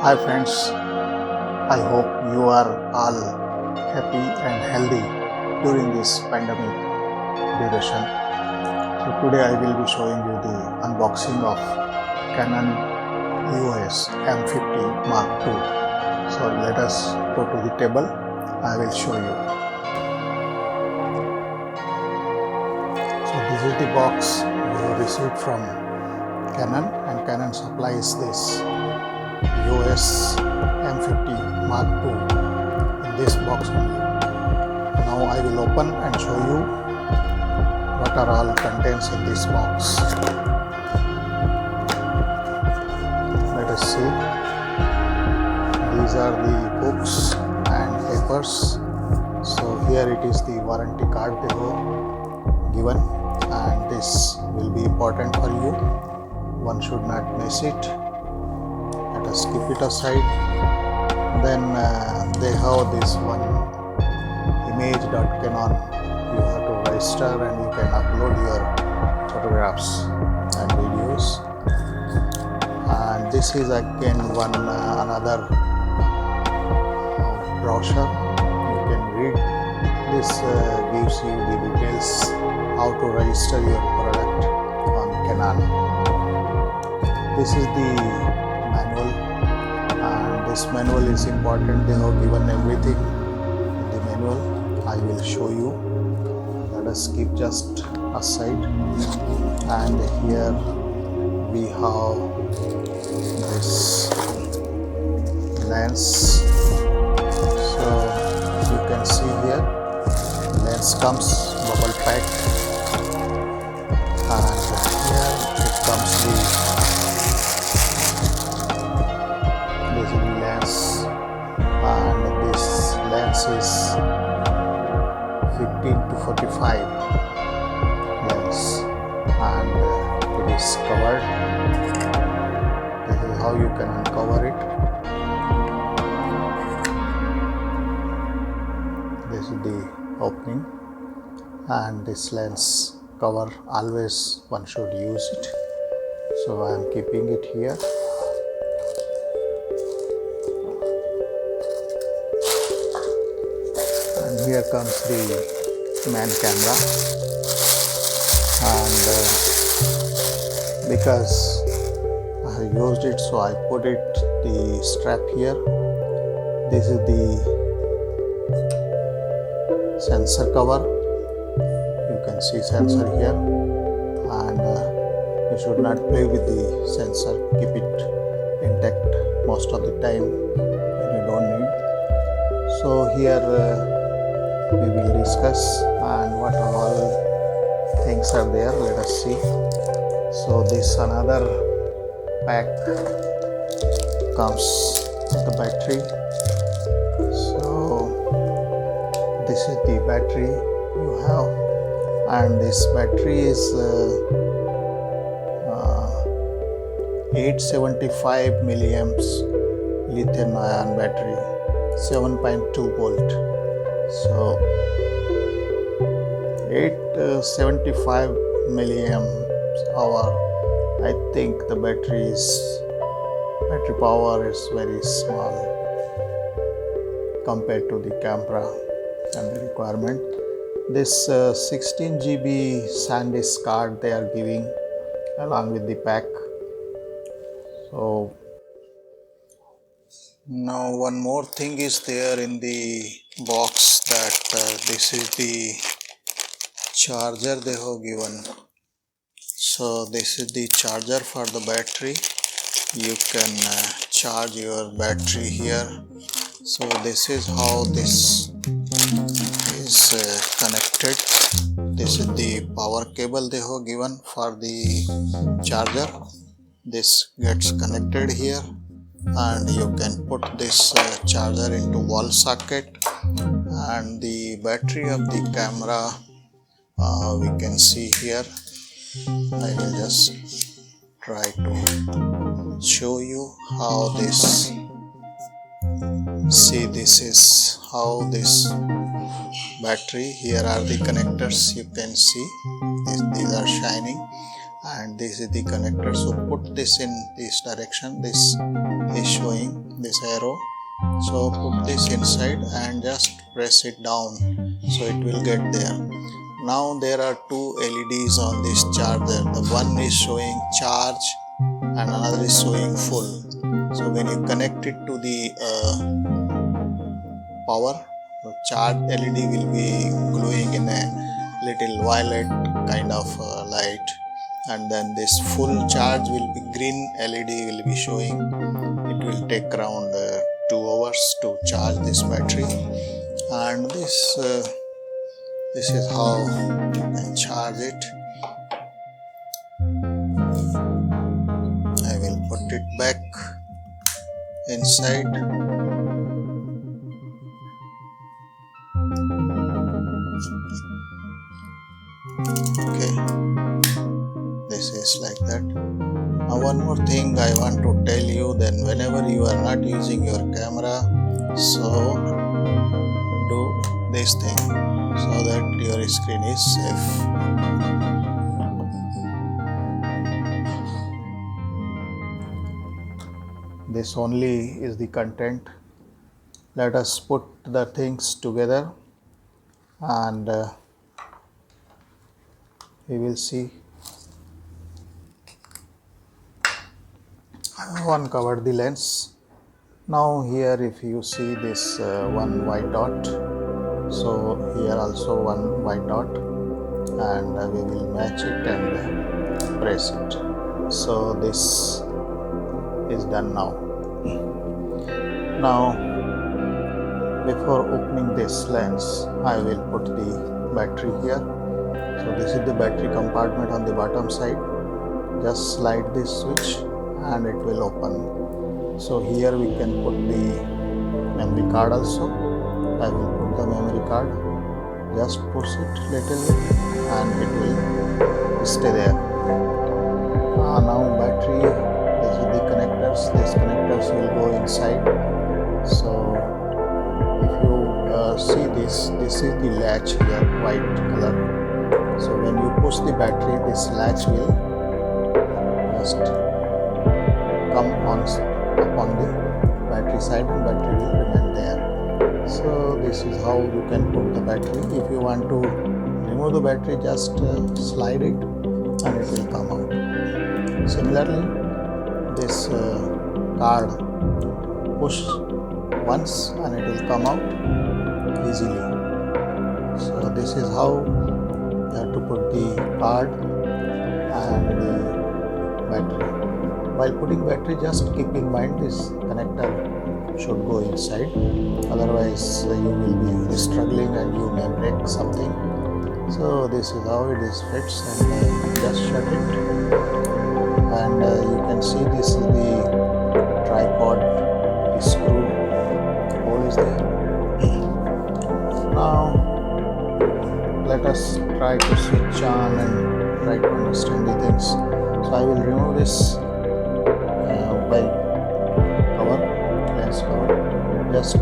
Hi friends, I hope you are all happy and healthy during this pandemic duration. So today I will be showing you the unboxing of Canon EOS M50 Mark II. So let us go to the table, I will show you. So this is the box we received from Canon, and Canon supplies this EOS M50 Mark II in this box only. Now I will open and show you what are all contents in this box. Let us see. These are the books and papers. So here it is the warranty card they have given, and this will be important for you. One should not miss it. Let us keep it aside. Then they have this one image.canon. You have to register and you can upload your photographs and videos. And this is again one another brochure. You can read. This gives you the details how to register your product on Canon. This is the manual, and this manual is important. They have given everything in the manual. I will show you. Let us keep just aside. And here we have this lens. So you can see here, lens comes bubble pack, and here it comes the lens, and this lens is 15 to 45 lens, and it is covered. This is how you can uncover it. This is the opening, and this lens cover, always one should use it. So I am keeping it here. Here comes the main camera, and because I have used it, so I put it the strap here. This is the sensor cover. You can see sensor here, and you should not play with the sensor. Keep it intact most of the time when you don't need. So here we will discuss and what all things are there. Let us see. So this another pack comes with the battery. So this is the battery you have, and this battery is 875 milliamps lithium ion battery, 7.2 volt. So 875 milliamps hour. I think the battery power is very small compared to the camera and the requirement. This 16 GB SanDisk card they are giving along with the pack. So now one more thing is there in the box, that this is the charger they have given. So this is the charger for the battery. You can charge your battery here. So this is how this is connected. This is the power cable they have given for the charger. This gets connected here, and you can put this charger into wall socket. And the battery of the camera we can see here. I will just try to show you how this. See, this is how this battery. Here are the connectors. You can see these are shining, and this is the connector. So put this in this direction, this is showing this arrow, so put this inside and just press it down, so it will get there. Now there are two LEDs on this charger. The one is showing charge and another is showing full. So when you connect it to the power, the charge LED will be glowing in a little violet kind of light, and then this full charge will be green LED will be showing. It will take around 2 hours to charge this battery, and this is how you can charge it. I will put it back inside. Okay, this is like that. Now one more thing I want to tell you, then whenever you are not using your camera, so do this thing so that your screen is safe. This only is the content. Let us put the things together and we will see. I have uncovered the lens. Now here if you see this one white dot, so here also one white dot, and we will match it and press it. So this is done now. Now before opening this lens, I will put the battery here. So this is the battery compartment on the bottom side. Just slide this switch and it will open. So here we can put the memory card also. I will put the memory card. Just push it little bit and it will stay there. Now battery, this is the connectors. These connectors will go inside. So if you see this is the latch here, white color. So when you push the battery, this latch will just come upon the battery side and battery will remain there. So this is how you can put the battery. If you want to remove the battery, just slide it and it will come out. Similarly, this card, push once and it will come out easily. So this is how you have to put the card and the battery. While putting battery, just keep in mind this connector should go inside, otherwise you will be struggling and you may break something. So this is how it is fits, and just shut it, and you can see this is the tripod screw hole is there. Now let us try to switch on and try to understand the things. So I will remove this by lens cover. Just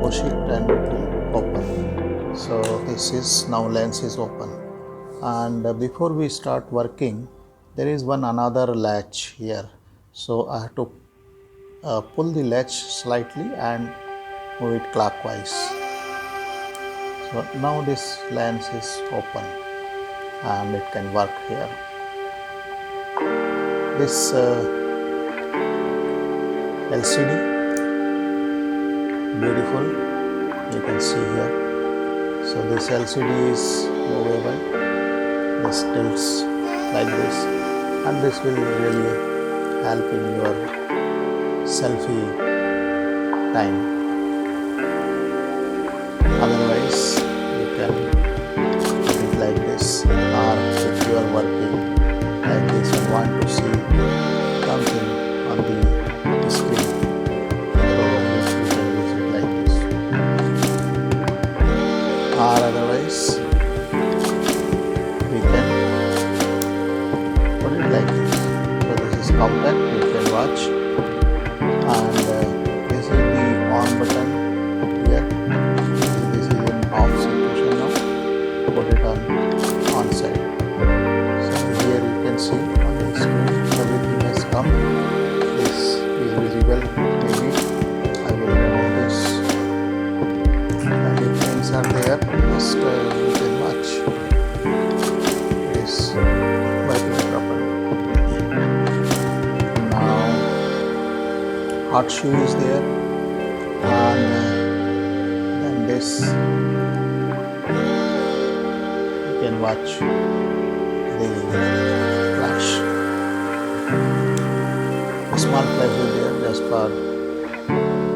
push it and it will open. So this is now lens is open, and before we start working, there is another latch here. So I have to pull the latch slightly and move it clockwise. So now this lens is open and it can work here. This LCD, beautiful, you can see here. So this LCD is movable, this tilts like this, and this will really help in your selfie time. Otherwise you can put it like this, or if you are working like this and want to see something on the screen, so you can use it like this, or otherwise we can put it like this. So this is compact, you can watch, and this is the on button here. This is in off situation now. Put it on side. So can see on the screen everything has come. This is visible. Maybe I will remove this, and if things are there, just you can watch. It is working properly. Now hot shoe is there, and then this you can watch the flash. A small flash is there just for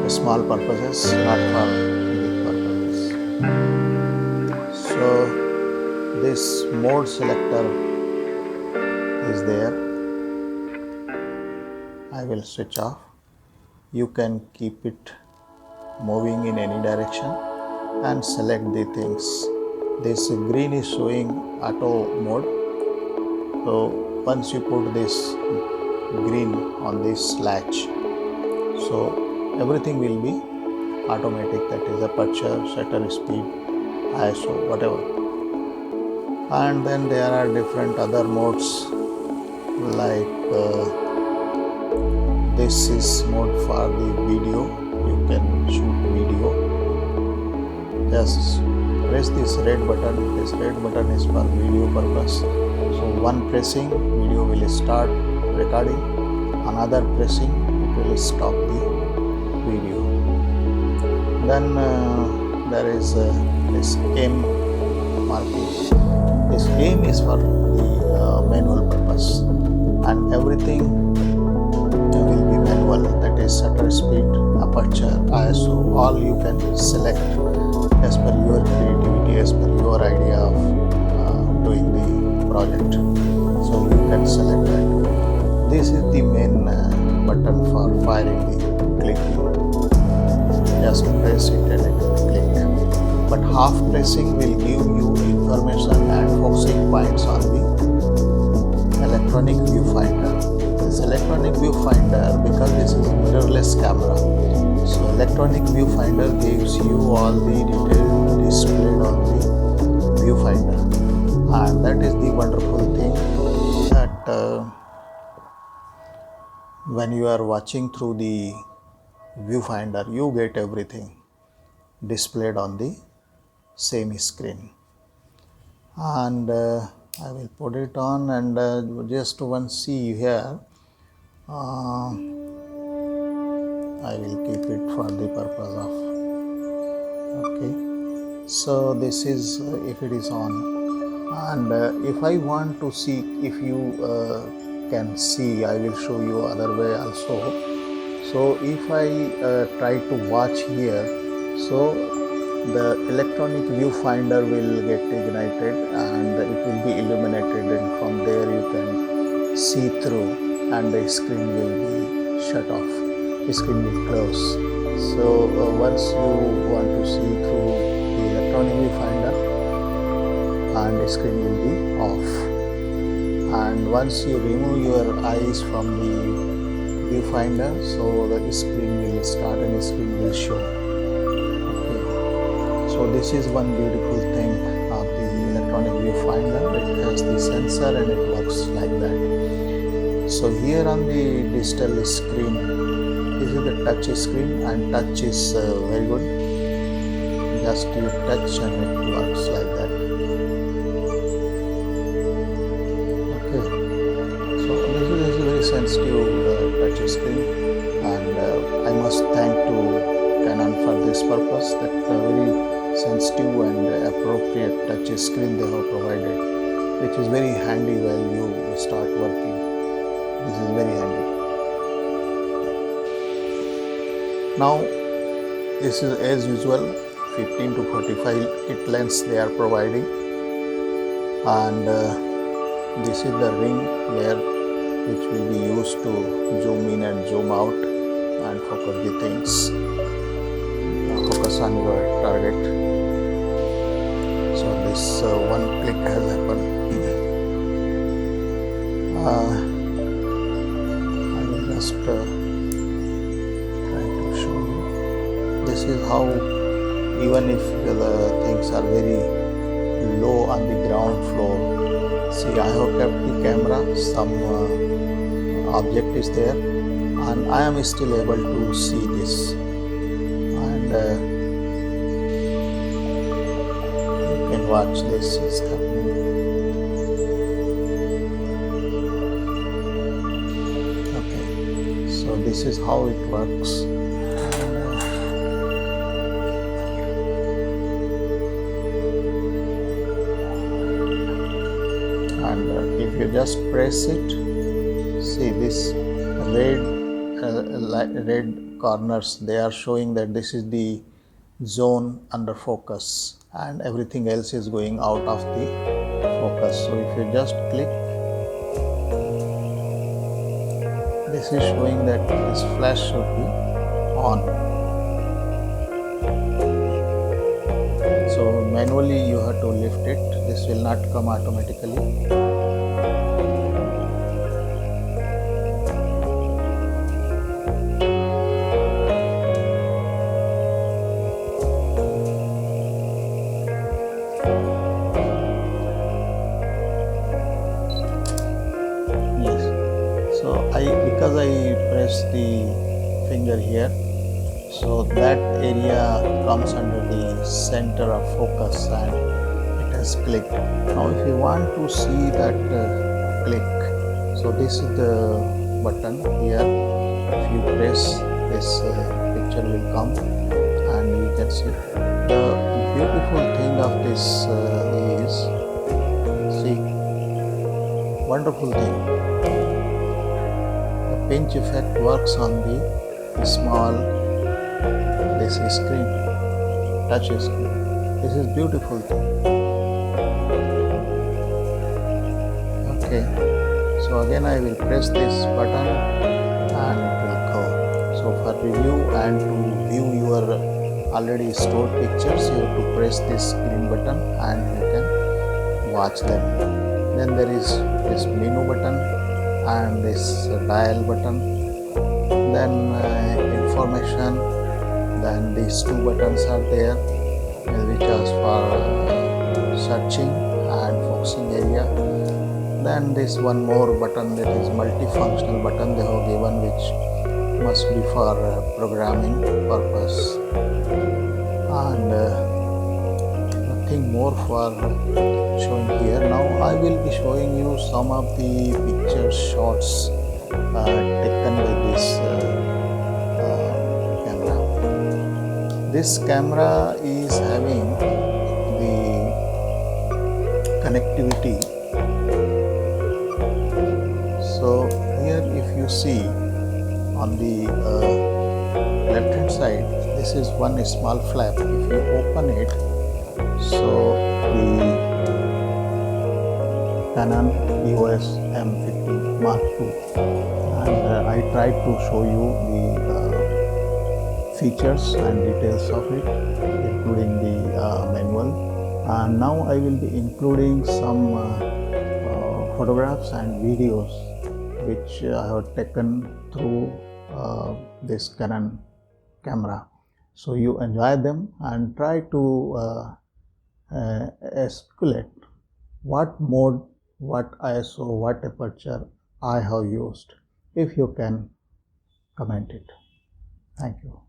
small purposes, not for big purposes. So this mode selector is there. I will switch off. You can keep it moving in any direction and select the things. This green is showing auto mode. So once you put this green on this latch, so everything will be automatic, that is aperture, shutter speed, ISO, whatever. And then there are different other modes, like this is mode for the video. You can shoot video. Just press this red button. This red button is for video purpose. So one pressing, video will start recording. Another pressing, it will stop the video. Then there is this aim marking. This aim is for the manual purpose, and everything will be manual. That is shutter speed, aperture, ISO. All you can select as per your creativity, as per your idea of doing the project. So you can select that. This is the main button for firing the clicking. Just press it and it will click. But half pressing will give you information and focusing points on the electronic viewfinder. This electronic viewfinder, because this is mirrorless camera, so electronic viewfinder gives you all the details displayed on the viewfinder, and that is the wonderful thing, that when you are watching through the viewfinder, you get everything displayed on the same screen. And I will put it on, and just one see here. I will keep it for the purpose of, okay. So this is if it is on, and if I want to see, if you can see, I will show you other way also. So if I try to watch here, so the electronic viewfinder will get ignited and it will be illuminated, and from there you can see through, and the screen will be shut off, the screen will close. So once you want to see through the electronic viewfinder, and the screen will be off, and once you remove your eyes from the viewfinder, so the screen will start and the screen will show. So this is one beautiful thing of the electronic viewfinder. It has the sensor and it works like that. So here on the digital screen, this is the touch screen, and touch is very good. Just you touch and it works like that. Okay. So this is a very sensitive touch screen, and I must thank to Canon for this purpose, that very sensitive and appropriate touch screen they have provided, which is very handy while you start working. This is very handy. Now this is as usual 15 to 45 kit lens they are providing, and this is the ring which will be used to zoom in and zoom out and focus the things, focus on your target. So this one click has happened. I will just try to show you. This is how, even if the things are very low on the ground floor, See, I have kept the camera, some object is there, and I am still able to see this, and you can watch this is happening. Okay, so this is how it works. And if you just press it, see this red corners, they are showing that this is the zone under focus and everything else is going out of the focus. So if you just click, this is showing that this flash should be on. So manually you have to lift it, this will not come automatically. So because I press the finger here, so that area comes under the center of focus and it has clicked. Now if you want to see that click, so this is the button here. If you press, this picture will come and you can see. The beautiful thing of this is, see, wonderful thing. Pinch effect works on the small screen, touch screen. This is beautiful thing. Okay, so again I will press this button and it will go. So for review and to view your already stored pictures, you have to press this green button and you can watch them. Then there is this menu button and this dial button, then information, then these two buttons are there which are for searching and focusing area. Then this one more button, that is multifunctional button they have given, which must be for programming purpose, and nothing more for showing here. Now I will be showing you some of the picture shots taken by this camera. This camera is having the connectivity. So here if you see on the left hand side, this is one small flap. If you open it, so the Canon EOS M50 Mark II, and I tried to show you the features and details of it, including the manual. And now I will be including some photographs and videos which I have taken through this Canon camera. So you enjoy them and try to speculate what mode, what ISO, what aperture I have used. If you can comment it. Thank you.